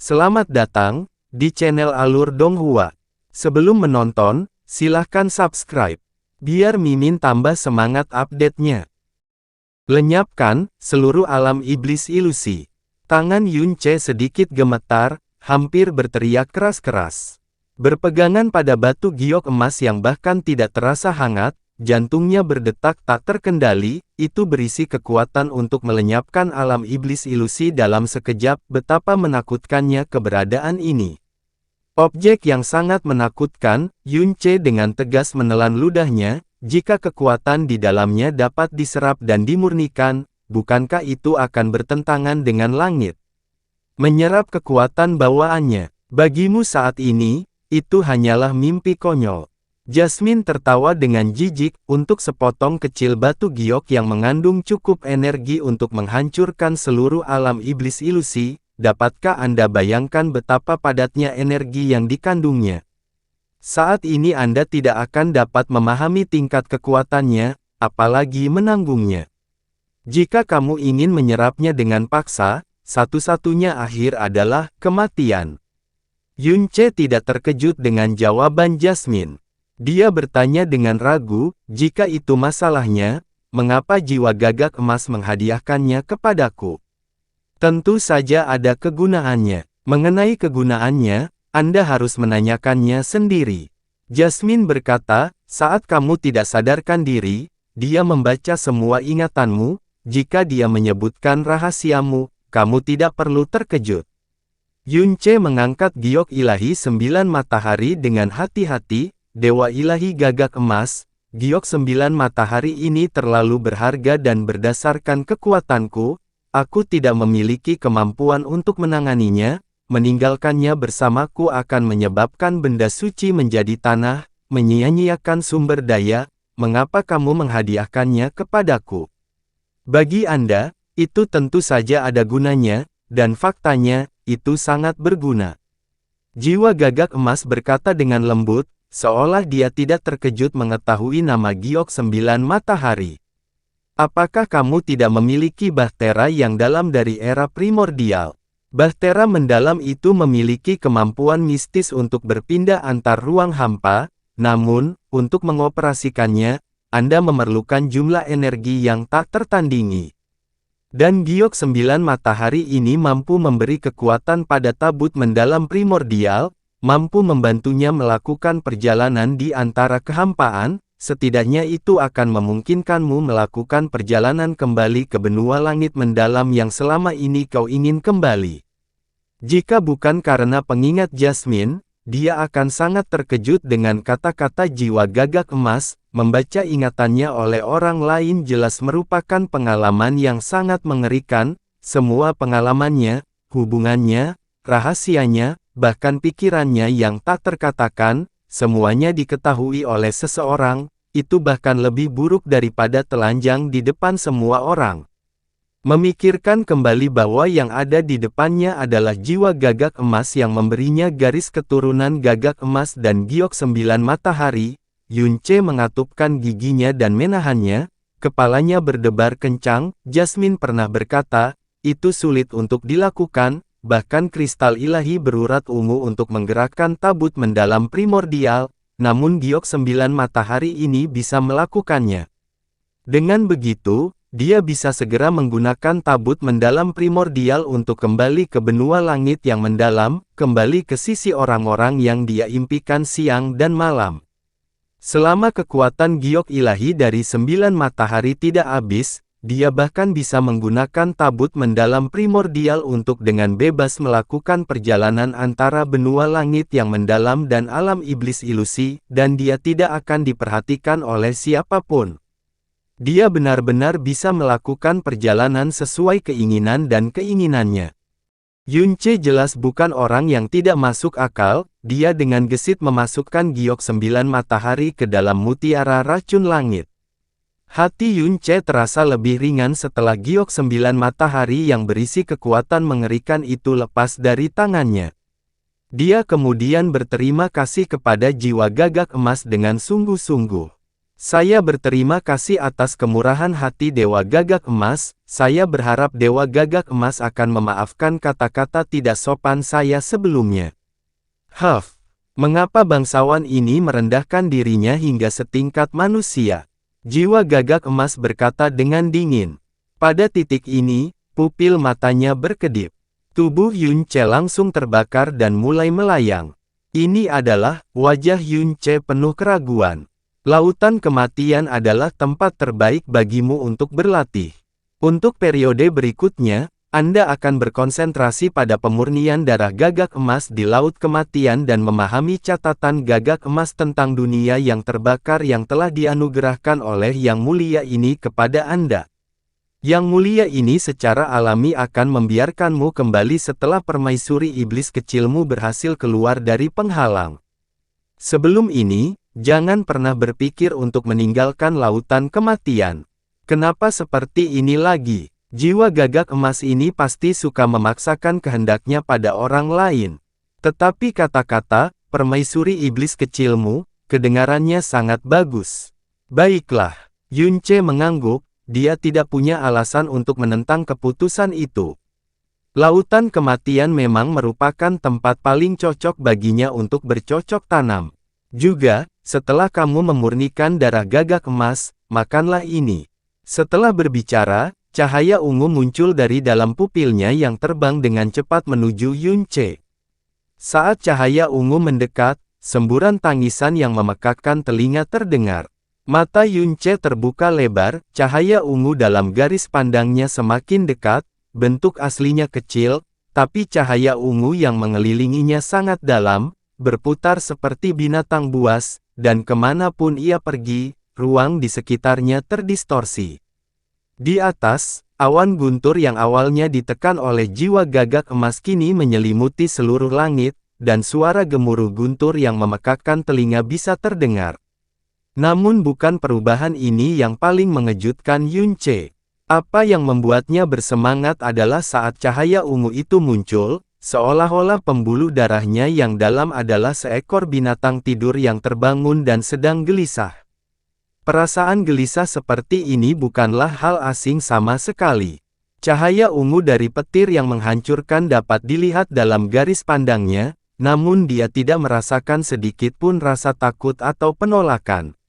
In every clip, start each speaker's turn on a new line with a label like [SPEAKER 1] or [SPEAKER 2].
[SPEAKER 1] Selamat datang di channel Alur Donghua. Sebelum menonton, silahkan subscribe, biar Mimin tambah semangat update-nya. Lenyapkan seluruh alam iblis ilusi. Tangan Yunce sedikit gemetar, hampir berteriak keras-keras. Berpegangan pada batu giok emas yang bahkan tidak terasa hangat, jantungnya berdetak tak terkendali, itu berisi kekuatan untuk melenyapkan alam iblis ilusi dalam sekejap. Betapa menakutkannya keberadaan ini. Objek yang sangat menakutkan, Yunce dengan tegas menelan ludahnya. Jika kekuatan di dalamnya dapat diserap dan dimurnikan, bukankah itu akan bertentangan dengan langit? Menyerap kekuatan bawaannya, bagimu saat ini, itu hanyalah mimpi konyol. Jasmine tertawa dengan jijik. Untuk sepotong kecil batu giok yang mengandung cukup energi untuk menghancurkan seluruh alam iblis ilusi, dapatkah Anda bayangkan betapa padatnya energi yang dikandungnya? Saat ini Anda tidak akan dapat memahami tingkat kekuatannya, apalagi menanggungnya. Jika kamu ingin menyerapnya dengan paksa, satu-satunya akhir adalah kematian. Yunce tidak terkejut dengan jawaban Jasmine. Dia bertanya dengan ragu, jika itu masalahnya, mengapa jiwa gagak emas menghadiahkannya kepadaku? Tentu saja ada kegunaannya. Mengenai kegunaannya, Anda harus menanyakannya sendiri. Jasmine berkata, saat kamu tidak sadarkan diri, dia membaca semua ingatanmu. Jika dia menyebutkan rahasiamu, kamu tidak perlu terkejut. Yunce mengangkat giok ilahi 9 matahari dengan hati-hati. Dewa ilahi gagak emas, giok 9 matahari ini terlalu berharga dan berdasarkan kekuatanku, aku tidak memiliki kemampuan untuk menanganinya. Meninggalkannya bersamaku akan menyebabkan benda suci menjadi tanah, menyia-nyiakan sumber daya. Mengapa kamu menghadiahkannya kepadaku? Bagi Anda, itu tentu saja ada gunanya, dan faktanya, itu sangat berguna. Jiwa gagak emas berkata dengan lembut, seolah dia tidak terkejut mengetahui nama giok 9 matahari. Apakah kamu tidak memiliki bahtera yang dalam dari era primordial? Bahtera mendalam itu memiliki kemampuan mistis untuk berpindah antar ruang hampa, namun, untuk mengoperasikannya, Anda memerlukan jumlah energi yang tak tertandingi. Dan giok 9 matahari ini mampu memberi kekuatan pada tabut mendalam primordial, mampu membantunya melakukan perjalanan di antara kehampaan, setidaknya itu akan memungkinkanmu melakukan perjalanan kembali ke benua langit mendalam yang selama ini kau ingin kembali. Jika bukan karena pengingat Jasmine, dia akan sangat terkejut dengan kata-kata jiwa gagak emas. Membaca ingatannya oleh orang lain jelas merupakan pengalaman yang sangat mengerikan. Semua pengalamannya, hubungannya, rahasianya, bahkan pikirannya yang tak terkatakan, semuanya diketahui oleh seseorang. Itu bahkan lebih buruk daripada telanjang di depan semua orang. Memikirkan kembali bahwa yang ada di depannya adalah jiwa gagak emas yang memberinya garis keturunan gagak emas dan giok 9 matahari, Yunce mengatupkan giginya dan menahannya, kepalanya berdebar kencang. Jasmine pernah berkata, itu sulit untuk dilakukan, bahkan kristal ilahi berurat ungu untuk menggerakkan tabut mendalam primordial, namun giok 9 matahari ini bisa melakukannya. Dengan begitu, dia bisa segera menggunakan tabut mendalam primordial untuk kembali ke benua langit yang mendalam, kembali ke sisi orang-orang yang dia impikan siang dan malam. Selama kekuatan giok ilahi dari 9 matahari tidak habis, dia bahkan bisa menggunakan tabut mendalam primordial untuk dengan bebas melakukan perjalanan antara benua langit yang mendalam dan alam iblis ilusi, dan dia tidak akan diperhatikan oleh siapapun. Dia benar-benar bisa melakukan perjalanan sesuai keinginan dan keinginannya. Yunce jelas bukan orang yang tidak masuk akal. Dia dengan gesit memasukkan giok 9 matahari ke dalam mutiara racun langit. Hati Yunce terasa lebih ringan setelah giok 9 matahari yang berisi kekuatan mengerikan itu lepas dari tangannya. Dia kemudian berterima kasih kepada jiwa gagak emas dengan sungguh-sungguh. Saya berterima kasih atas kemurahan hati Dewa Gagak Emas. Saya berharap Dewa Gagak Emas akan memaafkan kata-kata tidak sopan saya sebelumnya. Huff, mengapa bangsawan ini merendahkan dirinya hingga setingkat manusia? Jiwa Gagak Emas berkata dengan dingin. Pada titik ini, pupil matanya berkedip. Tubuh Yunce langsung terbakar dan mulai melayang. Ini adalah wajah Yunce penuh keraguan. Lautan kematian adalah tempat terbaik bagimu untuk berlatih. Untuk periode berikutnya, Anda akan berkonsentrasi pada pemurnian darah Gagak Emas di Laut Kematian dan memahami catatan Gagak Emas tentang dunia yang terbakar yang telah dianugerahkan oleh Yang Mulia ini kepada Anda. Yang Mulia ini secara alami akan membiarkanmu kembali setelah permaisuri iblis kecilmu berhasil keluar dari penghalang. Sebelum ini, jangan pernah berpikir untuk meninggalkan lautan kematian. Kenapa seperti ini lagi? Jiwa Gagak Emas ini pasti suka memaksakan kehendaknya pada orang lain. Tetapi kata-kata, permaisuri iblis kecilmu, kedengarannya sangat bagus. Baiklah, Yunce mengangguk, dia tidak punya alasan untuk menentang keputusan itu. Lautan kematian memang merupakan tempat paling cocok baginya untuk bercocok tanam. Juga, setelah kamu memurnikan darah Gagak Emas, makanlah ini. Setelah berbicara, cahaya ungu muncul dari dalam pupilnya yang terbang dengan cepat menuju Yunce. Saat cahaya ungu mendekat, semburan tangisan yang memekakkan telinga terdengar. Mata Yunce terbuka lebar, cahaya ungu dalam garis pandangnya semakin dekat, bentuk aslinya kecil, tapi cahaya ungu yang mengelilinginya sangat dalam, berputar seperti binatang buas, dan kemanapun ia pergi, ruang di sekitarnya terdistorsi. Di atas, awan guntur yang awalnya ditekan oleh jiwa Gagak Emas kini menyelimuti seluruh langit, dan suara gemuruh guntur yang memekakkan telinga bisa terdengar. Namun bukan perubahan ini yang paling mengejutkan Yunce. Apa yang membuatnya bersemangat adalah saat cahaya ungu itu muncul, seolah-olah pembuluh darahnya yang dalam adalah seekor binatang tidur yang terbangun dan sedang gelisah. Perasaan gelisah seperti ini bukanlah hal asing sama sekali. Cahaya ungu dari petir yang menghancurkan dapat dilihat dalam garis pandangnya, namun dia tidak merasakan sedikit pun rasa takut atau penolakan.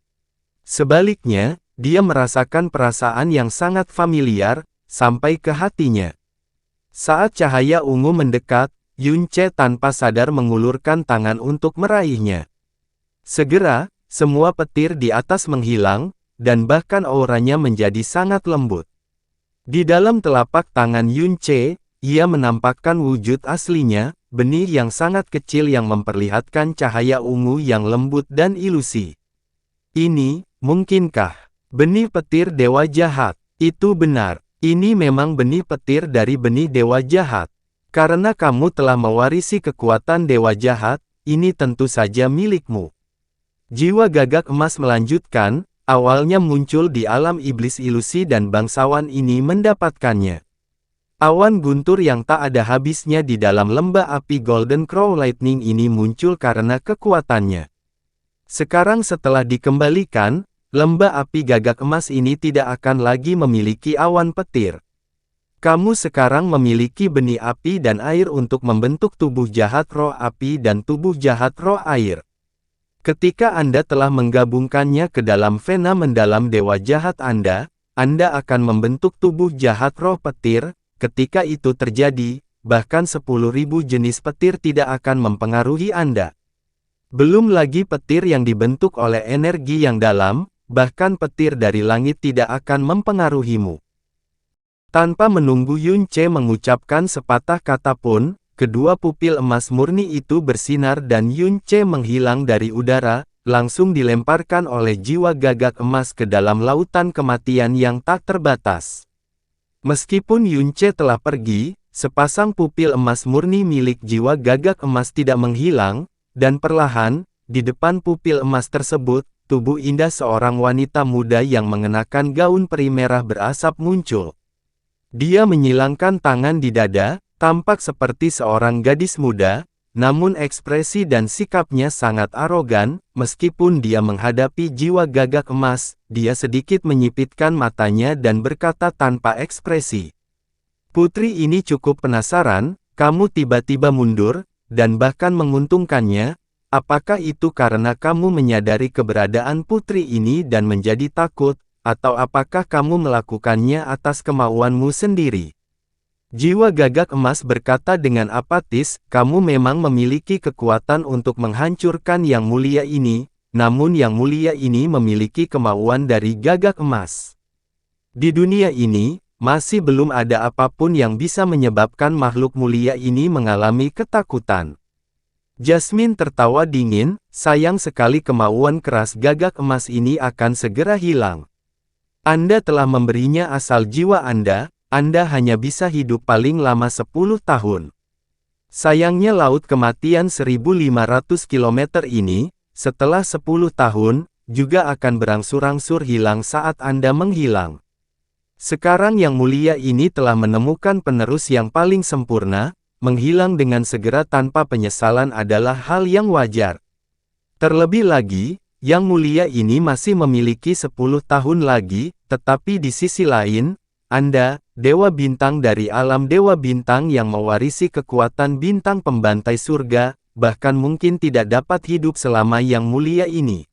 [SPEAKER 1] Sebaliknya, dia merasakan perasaan yang sangat familiar, sampai ke hatinya. Saat cahaya ungu mendekat, Yunce tanpa sadar mengulurkan tangan untuk meraihnya. Segera, semua petir di atas menghilang, dan bahkan auranya menjadi sangat lembut. Di dalam telapak tangan Yunce, ia menampakkan wujud aslinya, benih yang sangat kecil yang memperlihatkan cahaya ungu yang lembut dan ilusi. Ini, mungkinkah benih petir dewa jahat? Itu benar. Ini memang benih petir dari benih dewa jahat. Karena kamu telah mewarisi kekuatan dewa jahat, ini tentu saja milikmu. Jiwa Gagak Emas melanjutkan, awalnya muncul di alam iblis ilusi dan bangsawan ini mendapatkannya. Awan guntur yang tak ada habisnya di dalam lembah api Golden Crow Lightning ini muncul karena kekuatannya. Sekarang setelah dikembalikan, lembah api Gagak Emas ini tidak akan lagi memiliki awan petir. Kamu sekarang memiliki benih api dan air untuk membentuk tubuh jahat roh api dan tubuh jahat roh air. Ketika Anda telah menggabungkannya ke dalam vena mendalam dewa jahat Anda akan membentuk tubuh jahat roh petir. Ketika itu terjadi, bahkan 10.000 jenis petir tidak akan mempengaruhi Anda. Belum lagi petir yang dibentuk oleh energi yang dalam, bahkan petir dari langit tidak akan mempengaruhimu. Tanpa menunggu Yunce mengucapkan sepatah kata pun, kedua pupil emas murni itu bersinar dan Yunce menghilang dari udara, langsung dilemparkan oleh jiwa Gagak Emas ke dalam lautan kematian yang tak terbatas. Meskipun Yunce telah pergi, sepasang pupil emas murni milik jiwa Gagak Emas tidak menghilang, dan perlahan, di depan pupil emas tersebut, tubuh indah seorang wanita muda yang mengenakan gaun peri merah berasap muncul. Dia menyilangkan tangan di dada, tampak seperti seorang gadis muda, namun ekspresi dan sikapnya sangat arogan. Meskipun dia menghadapi jiwa gagak emas, dia sedikit menyipitkan matanya dan berkata tanpa ekspresi. Putri ini cukup penasaran, kamu tiba-tiba mundur, dan bahkan menguntungkannya. Apakah itu karena kamu menyadari keberadaan putri ini dan menjadi takut, atau apakah kamu melakukannya atas kemauanmu sendiri? Jiwa gagak emas berkata dengan apatis, kamu memang memiliki kekuatan untuk menghancurkan yang mulia ini, namun yang mulia ini memiliki kemauan dari gagak emas. Di dunia ini, masih belum ada apapun yang bisa menyebabkan makhluk mulia ini mengalami ketakutan. Jasmine tertawa dingin, sayang sekali kemauan keras gagak emas ini akan segera hilang. Anda telah memberinya asal jiwa Anda hanya bisa hidup paling lama 10 tahun. Sayangnya laut kematian 1500 km ini, setelah 10 tahun, juga akan berangsur-angsur hilang saat Anda menghilang. Sekarang yang mulia ini telah menemukan penerus yang paling sempurna, menghilang dengan segera tanpa penyesalan adalah hal yang wajar. Terlebih lagi, yang mulia ini masih memiliki 10 tahun lagi, tetapi di sisi lain, Anda, Dewa Bintang dari alam Dewa Bintang yang mewarisi kekuatan bintang pembantai surga, bahkan mungkin tidak dapat hidup selama yang mulia ini.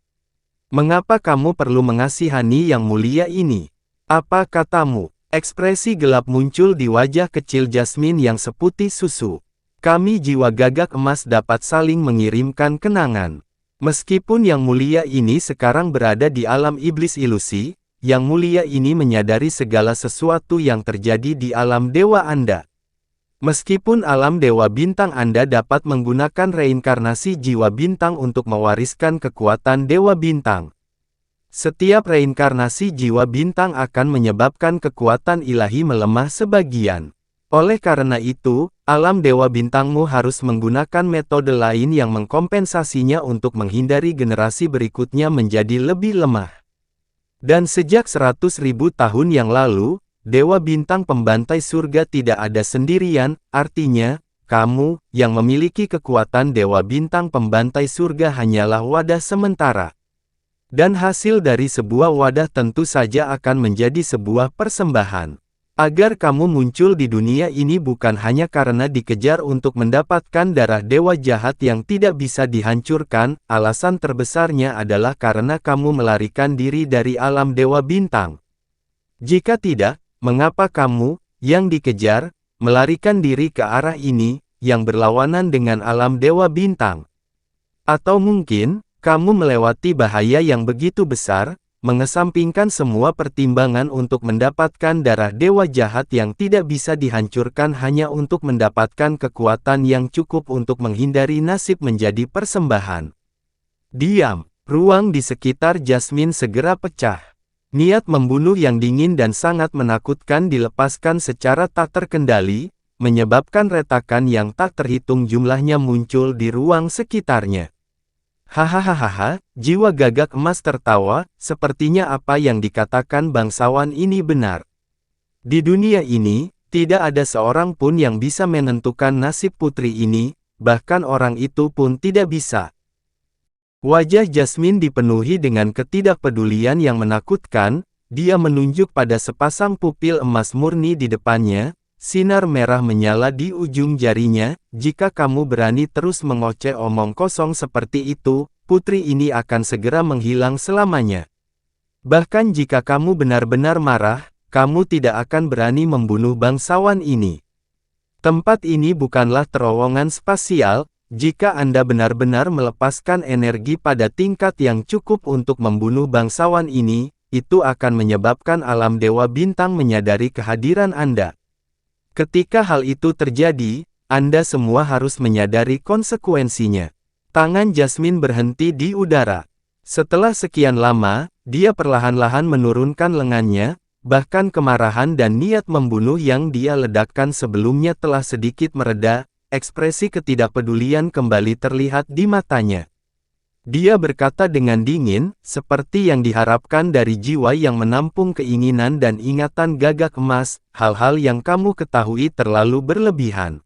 [SPEAKER 1] Mengapa kamu perlu mengasihani yang mulia ini? Apa katamu? Ekspresi gelap muncul di wajah kecil Jasmine yang seputih susu. Kami jiwa gagak emas dapat saling mengirimkan kenangan. Meskipun yang mulia ini sekarang berada di alam iblis ilusi, yang mulia ini menyadari segala sesuatu yang terjadi di alam dewa Anda. Meskipun alam dewa bintang Anda dapat menggunakan reinkarnasi jiwa bintang untuk mewariskan kekuatan dewa bintang. Setiap reinkarnasi jiwa bintang akan menyebabkan kekuatan ilahi melemah sebagian. Oleh karena itu, alam dewa bintangmu harus menggunakan metode lain yang mengkompensasinya untuk menghindari generasi berikutnya menjadi lebih lemah. Dan sejak 100.000 tahun yang lalu, Dewa Bintang Pembantai Surga tidak ada sendirian, artinya, kamu, yang memiliki kekuatan Dewa Bintang Pembantai Surga hanyalah wadah sementara. Dan hasil dari sebuah wadah tentu saja akan menjadi sebuah persembahan. Agar kamu muncul di dunia ini bukan hanya karena dikejar untuk mendapatkan darah dewa jahat yang tidak bisa dihancurkan, alasan terbesarnya adalah karena kamu melarikan diri dari alam dewa bintang. Jika tidak, mengapa kamu, yang dikejar, melarikan diri ke arah ini, yang berlawanan dengan alam dewa bintang? Atau mungkin, kamu melewati bahaya yang begitu besar, mengesampingkan semua pertimbangan untuk mendapatkan darah dewa jahat yang tidak bisa dihancurkan hanya untuk mendapatkan kekuatan yang cukup untuk menghindari nasib menjadi persembahan. Diam. Ruang di sekitar Jasmine segera pecah. Niat membunuh yang dingin dan sangat menakutkan dilepaskan secara tak terkendali, menyebabkan retakan yang tak terhitung jumlahnya muncul di ruang sekitarnya. Hahaha, jiwa gagak emas tertawa, sepertinya apa yang dikatakan bangsawan ini benar. Di dunia ini, tidak ada seorang pun yang bisa menentukan nasib putri ini, bahkan orang itu pun tidak bisa. Wajah Jasmine dipenuhi dengan ketidakpedulian yang menakutkan, dia menunjuk pada sepasang pupil emas murni di depannya, sinar merah menyala di ujung jarinya. Jika kamu berani terus mengoceh omong kosong seperti itu, putri ini akan segera menghilang selamanya. Bahkan jika kamu benar-benar marah, kamu tidak akan berani membunuh bangsawan ini. Tempat ini bukanlah terowongan spasial. Jika Anda benar-benar melepaskan energi pada tingkat yang cukup untuk membunuh bangsawan ini, itu akan menyebabkan alam dewa bintang menyadari kehadiran Anda. Ketika hal itu terjadi, Anda semua harus menyadari konsekuensinya. Tangan Jasmine berhenti di udara. Setelah sekian lama, dia perlahan-lahan menurunkan lengannya, bahkan kemarahan dan niat membunuh yang dia ledakkan sebelumnya telah sedikit mereda, ekspresi ketidakpedulian kembali terlihat di matanya. Dia berkata dengan dingin, seperti yang diharapkan dari jiwa yang menampung keinginan dan ingatan gagak emas, hal-hal yang kamu ketahui terlalu berlebihan.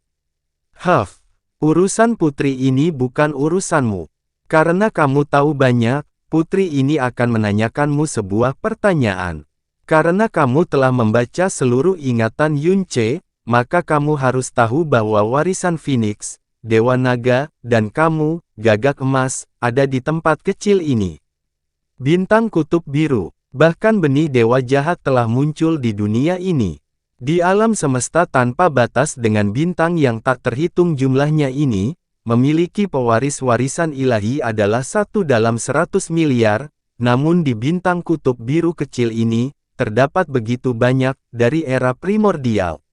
[SPEAKER 1] Urusan putri ini bukan urusanmu. Karena kamu tahu banyak, putri ini akan menanyakanmu sebuah pertanyaan. Karena kamu telah membaca seluruh ingatan Yunce, maka kamu harus tahu bahwa warisan Phoenix, Dewa Naga, dan kamu, Gagak Emas, ada di tempat kecil ini. Bintang kutub biru, bahkan benih dewa jahat telah muncul di dunia ini. Di alam semesta tanpa batas dengan bintang yang tak terhitung jumlahnya ini, memiliki pewaris warisan ilahi adalah 1 dalam 100 miliar, namun di bintang kutub biru kecil ini, terdapat begitu banyak, dari era primordial.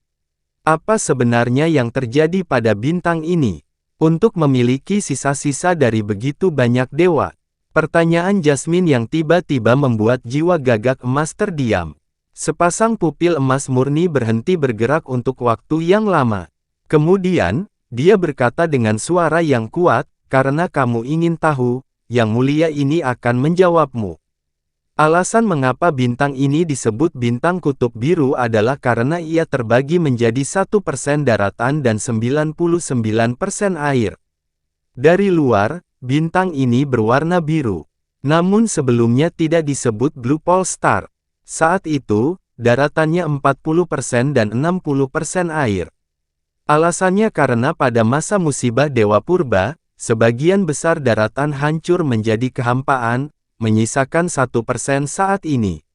[SPEAKER 1] Apa sebenarnya yang terjadi pada bintang ini? Untuk memiliki sisa-sisa dari begitu banyak dewa? Pertanyaan Jasmine yang tiba-tiba membuat jiwa Gagak Emas terdiam. Sepasang pupil emas murni berhenti bergerak untuk waktu yang lama. Kemudian, dia berkata dengan suara yang kuat, karena kamu ingin tahu, Yang Mulia ini akan menjawabmu. Alasan mengapa bintang ini disebut bintang kutub biru adalah karena ia terbagi menjadi 1% daratan dan 99% air. Dari luar, bintang ini berwarna biru. Namun sebelumnya tidak disebut Blue Pole Star. Saat itu, daratannya 40% dan 60% air. Alasannya karena pada masa musibah Dewa Purba, sebagian besar daratan hancur menjadi kehampaan, menyisakan 1% saat ini.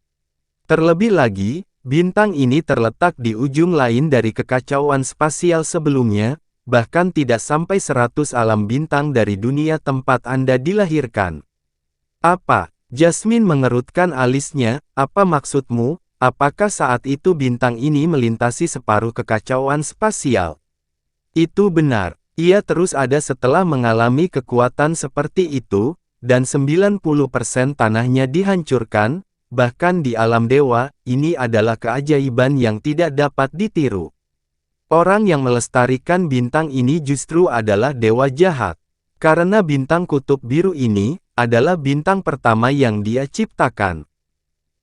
[SPEAKER 1] Terlebih lagi, bintang ini terletak di ujung lain dari kekacauan spasial sebelumnya, bahkan tidak sampai 100 alam bintang dari dunia tempat Anda dilahirkan. Apa? Jasmine mengerutkan alisnya, apa maksudmu? Apakah saat itu bintang ini melintasi separuh kekacauan spasial? Itu benar. Ia terus ada setelah mengalami kekuatan seperti itu, dan 90% tanahnya dihancurkan, bahkan di alam dewa, ini adalah keajaiban yang tidak dapat ditiru. Orang yang melestarikan bintang ini justru adalah dewa jahat. Karena bintang kutub biru ini, adalah bintang pertama yang dia ciptakan.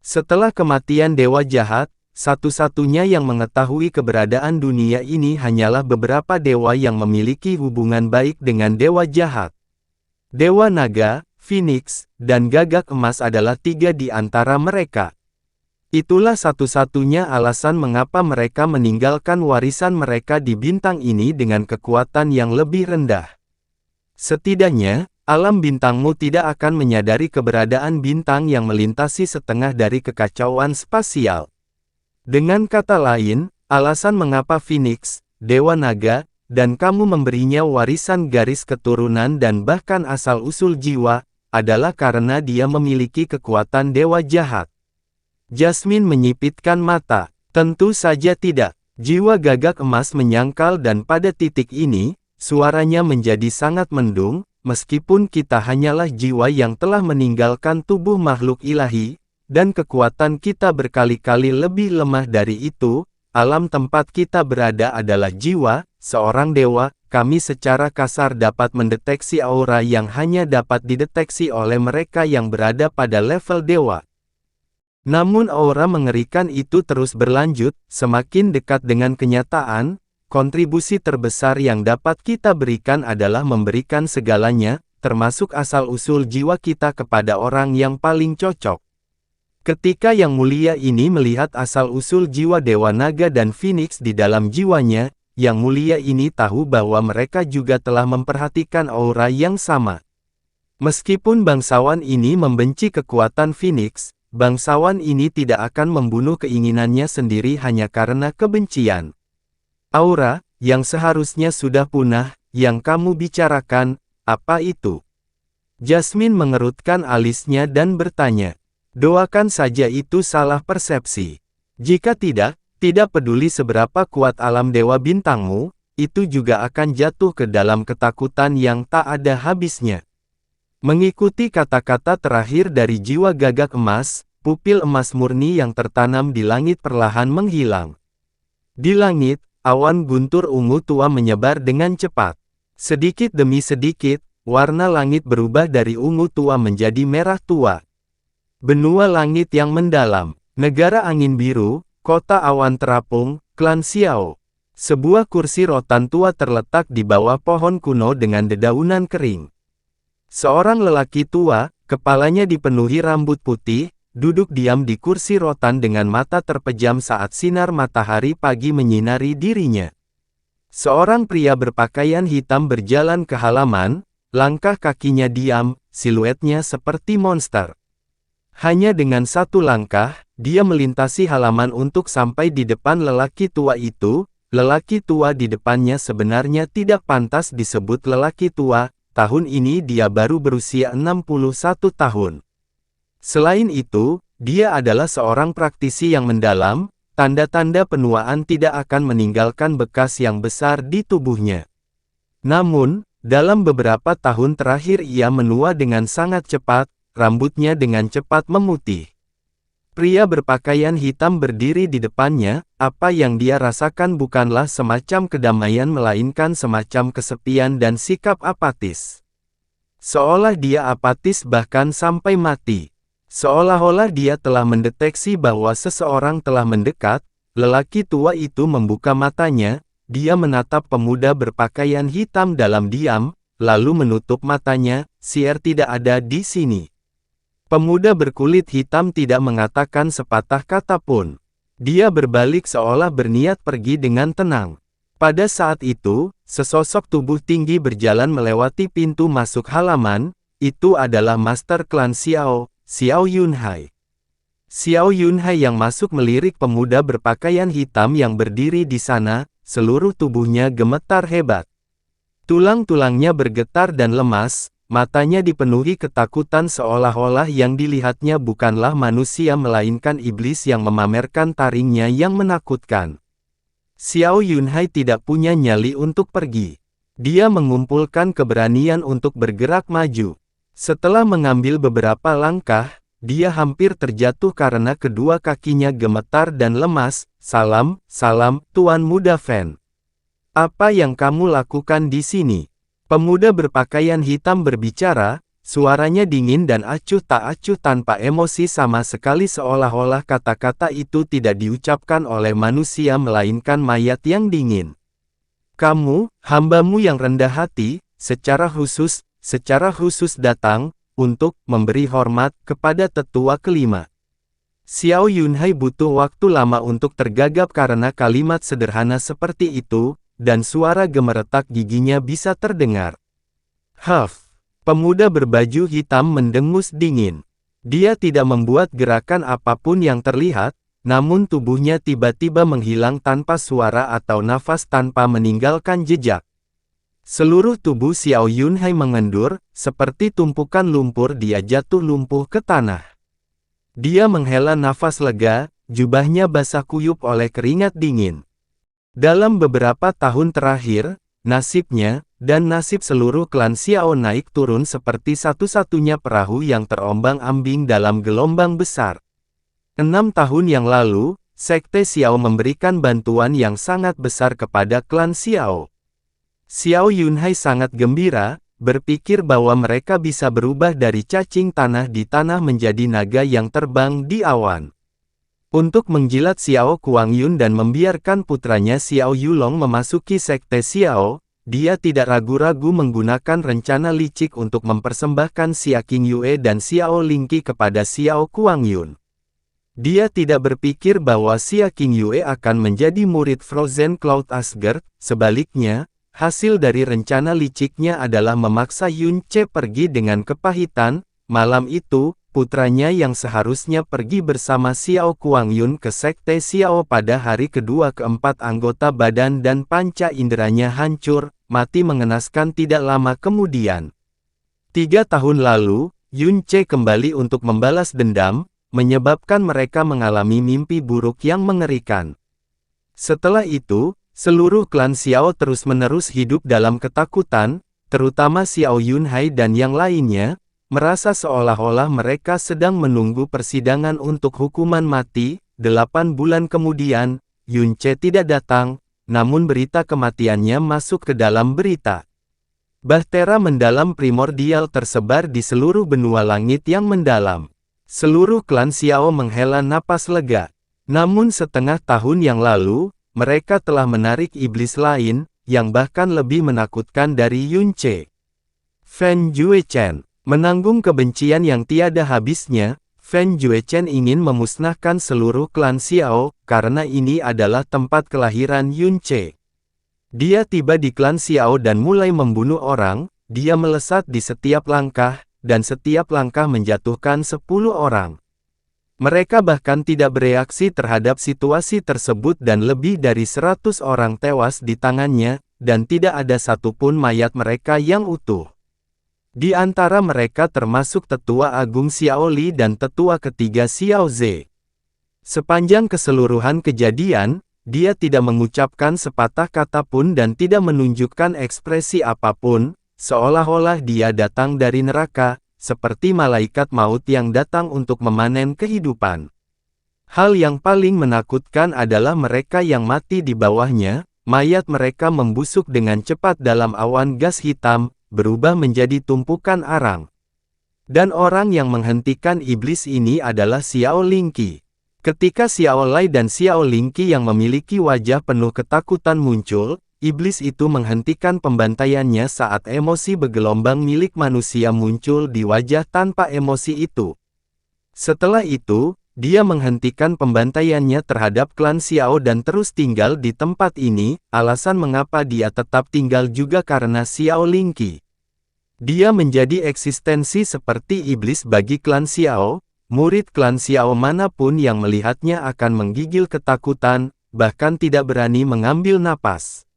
[SPEAKER 1] Setelah kematian dewa jahat, satu-satunya yang mengetahui keberadaan dunia ini hanyalah beberapa dewa yang memiliki hubungan baik dengan dewa jahat. Dewa Naga, Phoenix, dan Gagak Emas adalah 3 di antara mereka. Itulah satu-satunya alasan mengapa mereka meninggalkan warisan mereka di bintang ini dengan kekuatan yang lebih rendah. Setidaknya, alam bintangmu tidak akan menyadari keberadaan bintang yang melintasi setengah dari kekacauan spasial. Dengan kata lain, alasan mengapa Phoenix, Dewa Naga, dan kamu memberinya warisan garis keturunan dan bahkan asal-usul jiwa, adalah karena dia memiliki kekuatan dewa jahat. Jasmine menyipitkan mata. Tentu saja tidak. Jiwa Gagak Emas menyangkal dan pada titik ini, suaranya menjadi sangat mendung, meskipun kita hanyalah jiwa yang telah meninggalkan tubuh makhluk ilahi, dan kekuatan kita berkali-kali lebih lemah dari itu, alam tempat kita berada adalah jiwa, seorang dewa, kami secara kasar dapat mendeteksi aura yang hanya dapat dideteksi oleh mereka yang berada pada level dewa. Namun aura mengerikan itu terus berlanjut, semakin dekat dengan kenyataan, kontribusi terbesar yang dapat kita berikan adalah memberikan segalanya, termasuk asal-usul jiwa kita kepada orang yang paling cocok. Ketika Yang Mulia ini melihat asal-usul jiwa Dewa Naga dan Phoenix di dalam jiwanya, Yang Mulia ini tahu bahwa mereka juga telah memperhatikan aura yang sama. Meskipun bangsawan ini membenci kekuatan Phoenix, bangsawan ini tidak akan membunuh keinginannya sendiri hanya karena kebencian. Aura, yang seharusnya sudah punah, yang kamu bicarakan, apa itu? Jasmine mengerutkan alisnya dan bertanya. Doakan saja itu salah persepsi. Jika tidak peduli seberapa kuat alam dewa bintangmu, itu juga akan jatuh ke dalam ketakutan yang tak ada habisnya. Mengikuti kata-kata terakhir dari jiwa Gagak Emas, pupil emas murni yang tertanam di langit perlahan menghilang. Di langit, awan guntur ungu tua menyebar dengan cepat. Sedikit demi sedikit, warna langit berubah dari ungu tua menjadi merah tua. Benua langit yang mendalam, negara angin biru, kota awan terapung, klan Xiao. Sebuah kursi rotan tua terletak di bawah pohon kuno dengan dedaunan kering. Seorang lelaki tua, kepalanya dipenuhi rambut putih, duduk diam di kursi rotan dengan mata terpejam saat sinar matahari pagi menyinari dirinya. Seorang pria berpakaian hitam berjalan ke halaman, langkah kakinya diam, siluetnya seperti monster. Hanya dengan satu langkah, dia melintasi halaman untuk sampai di depan lelaki tua itu. Lelaki tua di depannya sebenarnya tidak pantas disebut lelaki tua, tahun ini dia baru berusia 61 tahun. Selain itu, dia adalah seorang praktisi yang mendalam, tanda-tanda penuaan tidak akan meninggalkan bekas yang besar di tubuhnya. Namun, dalam beberapa tahun terakhir ia menua dengan sangat cepat, rambutnya dengan cepat memutih. Pria berpakaian hitam berdiri di depannya, apa yang dia rasakan bukanlah semacam kedamaian melainkan semacam kesepian dan sikap apatis. Seolah dia apatis bahkan sampai mati. Seolah-olah dia telah mendeteksi bahwa seseorang telah mendekat, lelaki tua itu membuka matanya, dia menatap pemuda berpakaian hitam dalam diam, lalu menutup matanya, "Sier tidak ada di sini." Pemuda berkulit hitam tidak mengatakan sepatah kata pun. Dia berbalik seolah berniat pergi dengan tenang. Pada saat itu, sesosok tubuh tinggi berjalan melewati pintu masuk halaman, itu adalah Master Klan Xiao, Xiao Yunhai. Xiao Yunhai yang masuk melirik pemuda berpakaian hitam yang berdiri di sana, seluruh tubuhnya gemetar hebat. Tulang-tulangnya bergetar dan lemas, matanya dipenuhi ketakutan seolah-olah yang dilihatnya bukanlah manusia melainkan iblis yang memamerkan taringnya yang menakutkan. Xiao Yunhai tidak punya nyali untuk pergi. Dia mengumpulkan keberanian untuk bergerak maju. Setelah mengambil beberapa langkah, dia hampir terjatuh karena kedua kakinya gemetar dan lemas. "Salam, salam, Tuan Muda Fan. Apa yang kamu lakukan di sini?" Pemuda berpakaian hitam berbicara, suaranya dingin dan acuh tak acuh tanpa emosi sama sekali seolah-olah kata-kata itu tidak diucapkan oleh manusia melainkan mayat yang dingin. "Kamu, hambamu yang rendah hati, secara khusus datang, untuk memberi hormat kepada tetua kelima." Xiao Yunhai butuh waktu lama untuk tergagap karena kalimat sederhana seperti itu, dan suara gemeretak giginya bisa terdengar. "Huff!" Pemuda berbaju hitam mendengus dingin. Dia tidak membuat gerakan apapun yang terlihat, namun tubuhnya tiba-tiba menghilang tanpa suara atau nafas tanpa meninggalkan jejak. Seluruh tubuh Xiao Yunhai mengendur, seperti tumpukan lumpur dia jatuh lumpuh ke tanah. Dia menghela nafas lega, jubahnya basah kuyup oleh keringat dingin. Dalam beberapa tahun terakhir, nasibnya, dan nasib seluruh klan Xiao naik turun seperti satu-satunya perahu yang terombang-ambing dalam gelombang besar. 6 tahun yang lalu, Sekte Xiao memberikan bantuan yang sangat besar kepada klan Xiao. Xiao Yunhai sangat gembira, berpikir bahwa mereka bisa berubah dari cacing tanah di tanah menjadi naga yang terbang di awan. Untuk menjilat Xiao Kuangyun dan membiarkan putranya Xiao Yulong memasuki Sekte Xiao, dia tidak ragu-ragu menggunakan rencana licik untuk mempersembahkan Xia Qingyue dan Xiao Lingqi kepada Xiao Kuangyun. Dia tidak berpikir bahwa Xia Qingyue akan menjadi murid Frozen Cloud Asgard, sebaliknya, hasil dari rencana liciknya adalah memaksa Yun Ce pergi dengan kepahitan. Malam itu, putranya yang seharusnya pergi bersama Xiao Kuangyun ke Sekte Xiao pada hari kedua keempat anggota badan dan panca inderanya hancur, mati mengenaskan tidak lama kemudian. 3 tahun lalu, Yun Ce kembali untuk membalas dendam, menyebabkan mereka mengalami mimpi buruk yang mengerikan. Setelah itu, seluruh klan Xiao terus-menerus hidup dalam ketakutan, terutama Xiao Yunhai dan yang lainnya, merasa seolah-olah mereka sedang menunggu persidangan untuk hukuman mati. 8 bulan kemudian, Yun Ce tidak datang, namun berita kematiannya masuk ke dalam berita. Bahtera mendalam primordial tersebar di seluruh benua langit yang mendalam. Seluruh klan Xiao menghela napas lega. Namun setengah tahun yang lalu, mereka telah menarik iblis lain, yang bahkan lebih menakutkan dari Yunce. Fan Juechen menanggung kebencian yang tiada habisnya. Fan Juechen ingin memusnahkan seluruh klan Xiao, karena ini adalah tempat kelahiran Yunce. Dia tiba di klan Xiao dan mulai membunuh orang. Dia melesat di setiap langkah, dan setiap langkah menjatuhkan 10 orang. Mereka bahkan tidak bereaksi terhadap situasi tersebut dan lebih dari 100 orang tewas di tangannya, dan tidak ada satupun mayat mereka yang utuh. Di antara mereka termasuk Tetua Agung Xiao Li dan Tetua ketiga Xiao Ze. Sepanjang keseluruhan kejadian, dia tidak mengucapkan sepatah kata pun dan tidak menunjukkan ekspresi apapun, seolah-olah dia datang dari neraka, seperti malaikat maut yang datang untuk memanen kehidupan. Hal yang paling menakutkan adalah mereka yang mati di bawahnya, mayat mereka membusuk dengan cepat dalam awan gas hitam, berubah menjadi tumpukan arang. Dan orang yang menghentikan iblis ini adalah Xiao Lingqi. Ketika Xiao Lai dan Xiao Lingqi yang memiliki wajah penuh ketakutan muncul, iblis itu menghentikan pembantaiannya saat emosi bergelombang milik manusia muncul di wajah tanpa emosi itu. Setelah itu, dia menghentikan pembantaiannya terhadap klan Xiao dan terus tinggal di tempat ini. Alasan mengapa dia tetap tinggal juga karena Xiao Lingqi. Dia menjadi eksistensi seperti iblis bagi klan Xiao. Murid klan Xiao manapun yang melihatnya akan menggigil ketakutan, bahkan tidak berani mengambil napas.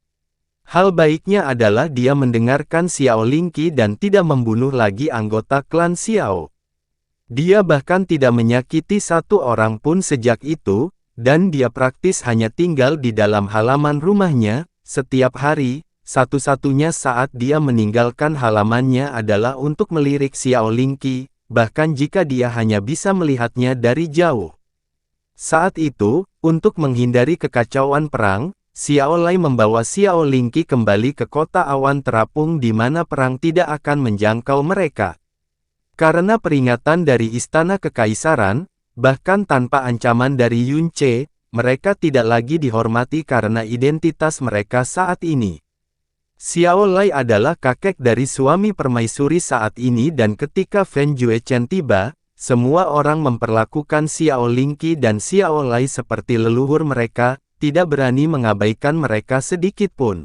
[SPEAKER 1] Hal baiknya adalah dia mendengarkan Xiao Lingqi dan tidak membunuh lagi anggota klan Xiao. Dia bahkan tidak menyakiti satu orang pun sejak itu, dan dia praktis hanya tinggal di dalam halaman rumahnya, setiap hari. Satu-satunya saat dia meninggalkan halamannya adalah untuk melirik Xiao Lingqi, bahkan jika dia hanya bisa melihatnya dari jauh. Saat itu, untuk menghindari kekacauan perang, Xiao Lai membawa Xiao Lingqi kembali ke kota awan terapung di mana perang tidak akan menjangkau mereka. Karena peringatan dari Istana Kekaisaran, bahkan tanpa ancaman dari Yunce, mereka tidak lagi dihormati karena identitas mereka saat ini. Xiao Lai adalah kakek dari suami permaisuri saat ini dan ketika Fan Juechen tiba, semua orang memperlakukan Xiao Lingqi dan Xiao Lai seperti leluhur mereka, tidak berani mengabaikan mereka sedikit pun.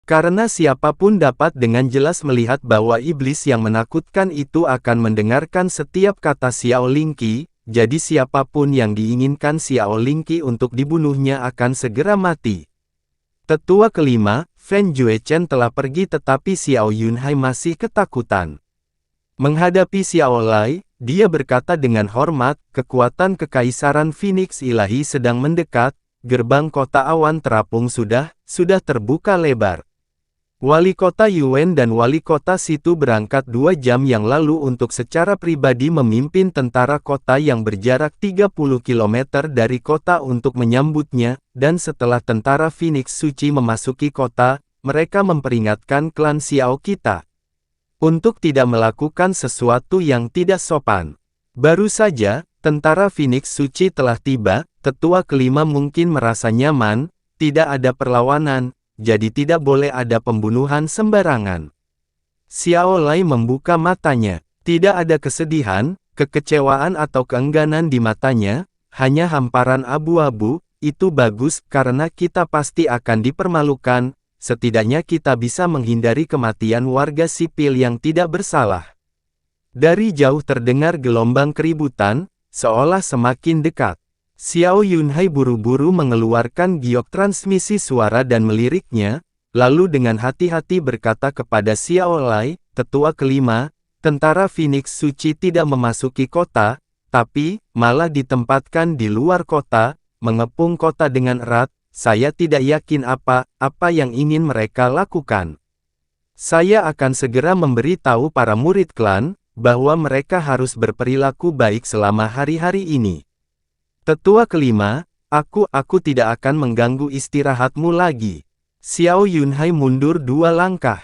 [SPEAKER 1] Karena siapapun dapat dengan jelas melihat bahwa iblis yang menakutkan itu akan mendengarkan setiap kata Xiao Lingqi, jadi siapapun yang diinginkan Xiao Lingqi untuk dibunuhnya akan segera mati. Tetua kelima, Fan Juechen telah pergi tetapi Xiao Yunhai masih ketakutan. Menghadapi Xiao Lai, dia berkata dengan hormat, kekuatan kekaisaran Phoenix Ilahi sedang mendekat, gerbang kota awan terapung sudah terbuka lebar. Wali kota Yuan dan wali kota Situ berangkat 2 jam yang lalu untuk secara pribadi memimpin tentara kota yang berjarak 30 km dari kota untuk menyambutnya, dan setelah tentara Phoenix Suci memasuki kota, mereka memperingatkan klan Xiao kita untuk tidak melakukan sesuatu yang tidak sopan. Baru saja, tentara Phoenix Suci telah tiba, tetua kelima mungkin merasa nyaman, tidak ada perlawanan, jadi tidak boleh ada pembunuhan sembarangan. Xiao Lai membuka matanya. Tidak ada kesedihan, kekecewaan atau keengganan di matanya, hanya hamparan abu-abu. Itu bagus, karena kita pasti akan dipermalukan, setidaknya kita bisa menghindari kematian warga sipil yang tidak bersalah. Dari jauh terdengar gelombang keributan, seolah semakin dekat. Xiao Yunhai buru-buru mengeluarkan giok transmisi suara dan meliriknya, lalu dengan hati-hati berkata kepada Xiao Lai, tetua kelima, tentara Phoenix Suci tidak memasuki kota, tapi malah ditempatkan di luar kota, mengepung kota dengan erat. Saya tidak yakin apa yang ingin mereka lakukan. Saya akan segera memberitahu para murid klan, bahwa mereka harus berperilaku baik selama hari-hari ini. Tetua kelima, aku tidak akan mengganggu istirahatmu lagi. Xiao Yunhai mundur 2 langkah.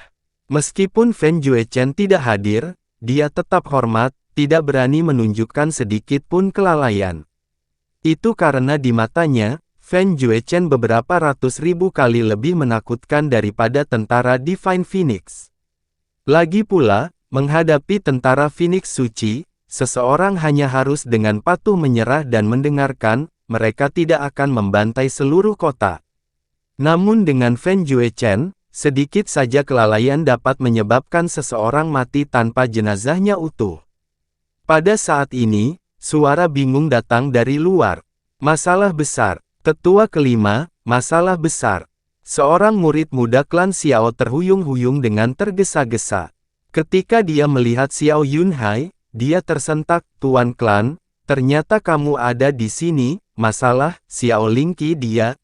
[SPEAKER 1] Meskipun Fan Juechen tidak hadir, dia tetap hormat, tidak berani menunjukkan sedikit pun kelalaian. Itu karena di matanya, Fen Juechen beberapa ratus ribu kali lebih menakutkan daripada tentara Divine Phoenix. Lagi pula, menghadapi tentara Phoenix suci, seseorang hanya harus dengan patuh menyerah dan mendengarkan, mereka tidak akan membantai seluruh kota. Namun dengan Fen Juechen, sedikit saja kelalaian dapat menyebabkan seseorang mati tanpa jenazahnya utuh. Pada saat ini, suara bingung datang dari luar. Masalah besar. Tetua kelima, masalah besar. Seorang murid muda klan Xiao terhuyung-huyung dengan tergesa-gesa. Ketika dia melihat Xiao Yunhai, dia tersentak, "Tuan klan, ternyata kamu ada di sini." Masalah, Xiao Lingqi dia.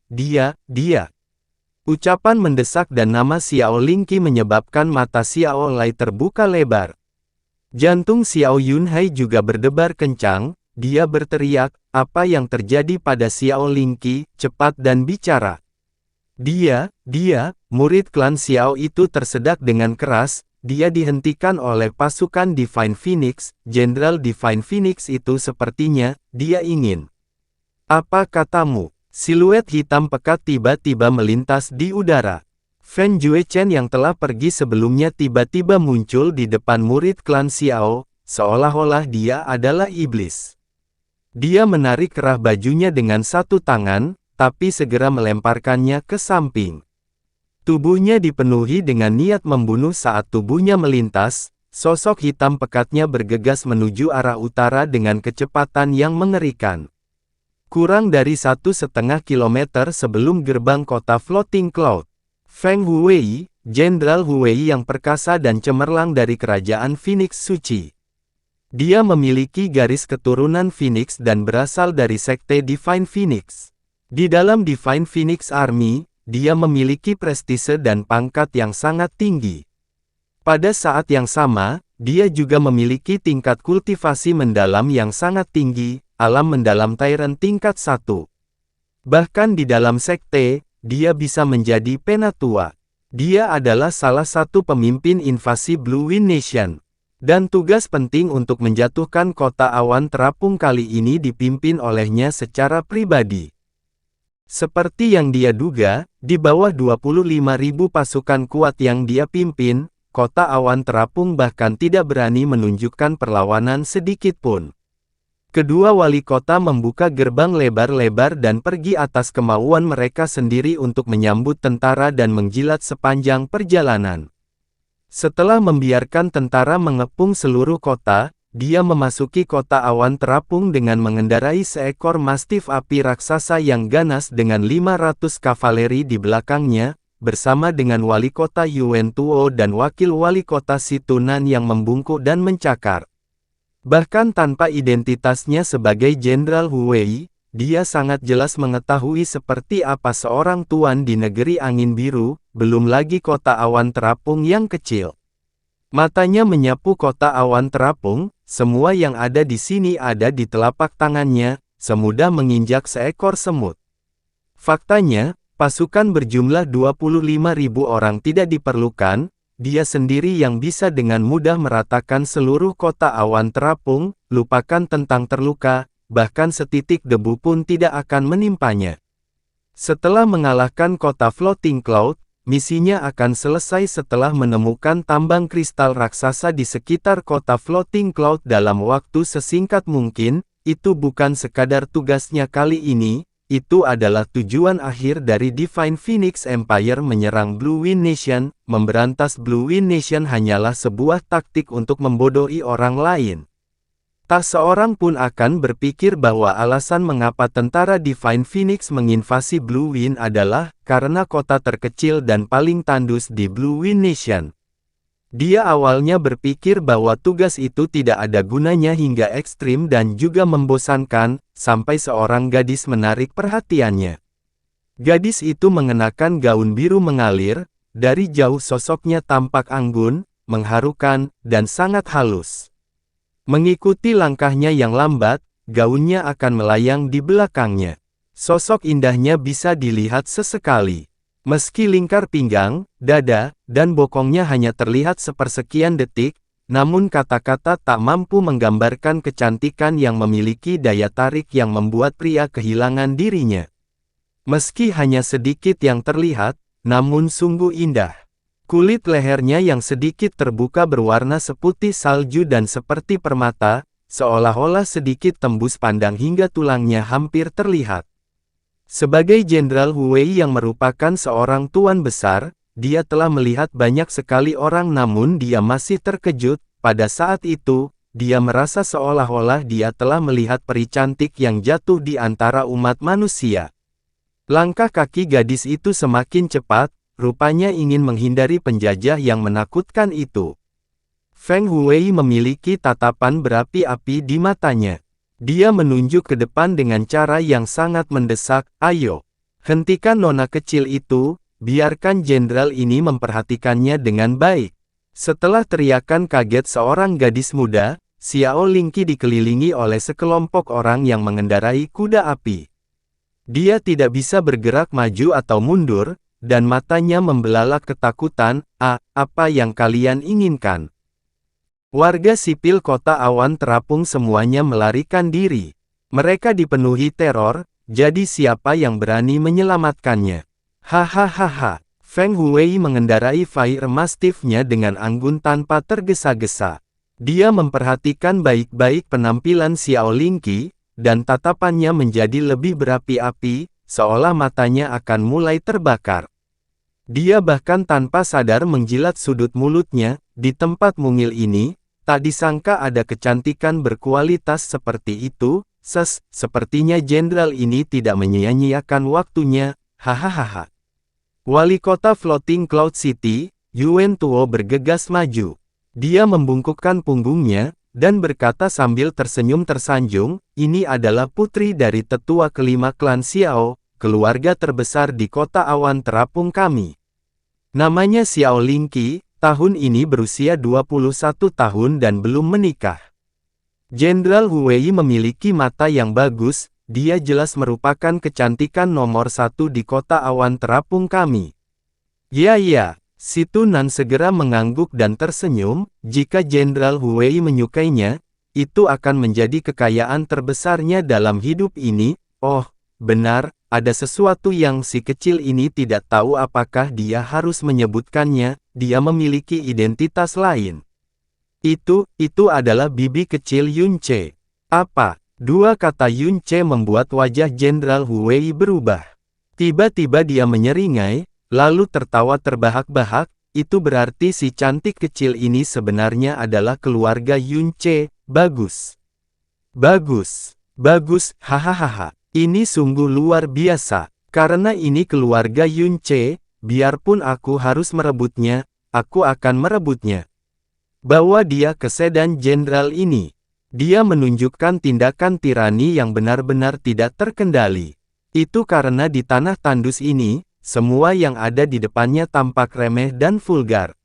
[SPEAKER 1] Ucapan mendesak dan nama Xiao Lingqi menyebabkan mata Xiao Lai terbuka lebar. Jantung Xiao Yunhai juga berdebar kencang. Dia berteriak, "Apa yang terjadi pada Xiao Lingqi? Cepat dan bicara." Dia, murid klan Xiao itu tersedak dengan keras, dia dihentikan oleh pasukan Divine Phoenix, Jenderal Divine Phoenix itu sepertinya, dia ingin. "Apa katamu?" Siluet hitam pekat tiba-tiba melintas di udara. Fen Juechen yang telah pergi sebelumnya tiba-tiba muncul di depan murid klan Xiao, seolah-olah dia adalah iblis. Dia menarik kerah bajunya dengan satu tangan, tapi segera melemparkannya ke samping. Tubuhnya dipenuhi dengan niat membunuh saat tubuhnya melintas, sosok hitam pekatnya bergegas menuju arah utara dengan kecepatan yang mengerikan. Kurang dari 1,5 kilometer sebelum gerbang kota Floating Cloud, Feng Huwei, Jenderal Huwei yang perkasa dan cemerlang dari kerajaan Phoenix Suci. Dia memiliki garis keturunan Phoenix dan berasal dari sekte Divine Phoenix. Di dalam Divine Phoenix Army, dia memiliki prestise dan pangkat yang sangat tinggi. Pada saat yang sama, dia juga memiliki tingkat kultivasi mendalam yang sangat tinggi, alam mendalam Tyrant tingkat 1. Bahkan di dalam sekte, dia bisa menjadi penatua. Dia adalah salah satu pemimpin invasi Blue Wind Nation. Dan tugas penting untuk menjatuhkan kota awan terapung kali ini dipimpin olehnya secara pribadi. Seperti yang dia duga, di bawah 25.000 pasukan kuat yang dia pimpin, kota awan terapung bahkan tidak berani menunjukkan perlawanan sedikit pun. Kedua wali kota membuka gerbang lebar-lebar dan pergi atas kemauan mereka sendiri untuk menyambut tentara dan menjilat sepanjang perjalanan. Setelah membiarkan tentara mengepung seluruh kota, dia memasuki kota awan terapung dengan mengendarai seekor mastif api raksasa yang ganas dengan 500 kavaleri di belakangnya, bersama dengan wali kota Yuan Tuo dan wakil wali kota Situnan yang membungkuk dan mencakar. Bahkan tanpa identitasnya sebagai Jenderal Huwei, dia sangat jelas mengetahui seperti apa seorang tuan di negeri angin biru, belum lagi kota awan terapung yang kecil. Matanya menyapu kota awan terapung, semua yang ada di sini ada di telapak tangannya, semudah menginjak seekor semut. Faktanya, pasukan berjumlah 25.000 orang tidak diperlukan, dia sendiri yang bisa dengan mudah meratakan seluruh kota awan terapung, lupakan tentang terluka, bahkan setitik debu pun tidak akan menimpanya. Setelah mengalahkan kota Floating Cloud, misinya akan selesai setelah menemukan tambang kristal raksasa di sekitar kota Floating Cloud dalam waktu sesingkat mungkin. Itu bukan sekadar tugasnya kali ini, itu adalah tujuan akhir dari Divine Phoenix Empire menyerang Blue Wind Nation. Memberantas Blue Wind Nation hanyalah sebuah taktik untuk membodohi orang lain. Tak seorang pun akan berpikir bahwa alasan mengapa tentara Divine Phoenix menginvasi Blue Wind adalah karena kota terkecil dan paling tandus di Blue Wind Nation. Dia awalnya berpikir bahwa tugas itu tidak ada gunanya hingga ekstrim dan juga membosankan, sampai seorang gadis menarik perhatiannya. Gadis itu mengenakan gaun biru mengalir, dari jauh sosoknya tampak anggun, mengharukan, dan sangat halus. Mengikuti langkahnya yang lambat, gaunnya akan melayang di belakangnya. Sosok indahnya bisa dilihat sesekali. Meski lingkar pinggang, dada, dan bokongnya hanya terlihat sepersekian detik, namun kata-kata tak mampu menggambarkan kecantikan yang memiliki daya tarik yang membuat pria kehilangan dirinya. Meski hanya sedikit yang terlihat, namun sungguh indah. Kulit lehernya yang sedikit terbuka berwarna seputih salju dan seperti permata, seolah-olah sedikit tembus pandang hingga tulangnya hampir terlihat. Sebagai Jenderal Hu Wei yang merupakan seorang tuan besar, dia telah melihat banyak sekali orang namun dia masih terkejut. Pada saat itu, dia merasa seolah-olah dia telah melihat peri cantik yang jatuh di antara umat manusia. Langkah kaki gadis itu semakin cepat, rupanya ingin menghindari penjajah yang menakutkan itu. Feng Huwei memiliki tatapan berapi-api di matanya. Dia menunjuk ke depan dengan cara yang sangat mendesak, "Ayo, hentikan nona kecil itu, biarkan jenderal ini memperhatikannya dengan baik." Setelah teriakan kaget seorang gadis muda, Xiao Lingqi dikelilingi oleh sekelompok orang yang mengendarai kuda api. Dia tidak bisa bergerak maju atau mundur, dan matanya membelalak ketakutan. Apa yang kalian inginkan?" Warga sipil kota awan terapung semuanya melarikan diri. Mereka dipenuhi teror, jadi siapa yang berani menyelamatkannya? Hahaha. Feng Huwei mengendarai Fire Mastiff-nya dengan anggun tanpa tergesa-gesa. Dia memperhatikan baik-baik penampilan Xiao Lingqi, dan tatapannya menjadi lebih berapi-api, seolah matanya akan mulai terbakar. Dia bahkan tanpa sadar menjilat sudut mulutnya. Di tempat mungil ini, tak disangka ada kecantikan berkualitas seperti itu. Sepertinya jenderal ini tidak menyia-nyiakan waktunya. Hahaha. Wali kota Floating Cloud City, Yuan Tuo bergegas maju. Dia membungkukkan punggungnya, dan berkata sambil tersenyum tersanjung, "Ini adalah putri dari tetua kelima klan Xiao, keluarga terbesar di kota awan terapung kami. Namanya Xiao Lingqi, tahun ini berusia 21 tahun dan belum menikah." Jenderal Hu Wei memiliki mata yang bagus, dia jelas merupakan kecantikan nomor satu di kota awan terapung kami. Ya, si Tunan segera mengangguk dan tersenyum. Jika Jenderal Hu Wei menyukainya, itu akan menjadi kekayaan terbesarnya dalam hidup ini. Oh, benar, ada sesuatu yang si kecil ini tidak tahu, apakah dia harus menyebutkannya. Dia memiliki identitas lain. Itu adalah bibi kecil Yun Ce. Apa? Dua kata Yun Ce membuat wajah Jenderal Hu Wei berubah. Tiba-tiba dia menyeringai, lalu tertawa terbahak-bahak. Itu berarti si cantik kecil ini sebenarnya adalah keluarga Yun Ce. Bagus. Hahaha. Ini sungguh luar biasa. Karena ini keluarga Yun Ce, biarpun aku harus merebutnya, aku akan merebutnya. Bawa dia ke sedan jenderal ini. Dia menunjukkan tindakan tirani yang benar-benar tidak terkendali. Itu karena di tanah tandus ini, semua yang ada di depannya tampak remeh dan vulgar.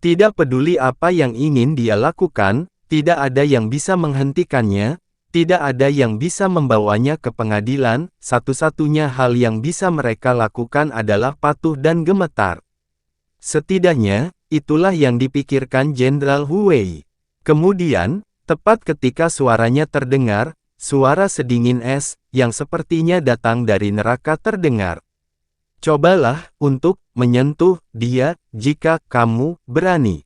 [SPEAKER 1] Tidak peduli apa yang ingin dia lakukan, tidak ada yang bisa menghentikannya, tidak ada yang bisa membawanya ke pengadilan. Satu-satunya hal yang bisa mereka lakukan adalah patuh dan gemetar. Setidaknya, itulah yang dipikirkan Jenderal Hu Wei. Kemudian, tepat ketika suaranya terdengar, suara sedingin es, yang sepertinya datang dari neraka terdengar. "Cobalah untuk menyentuh dia, jika kamu berani."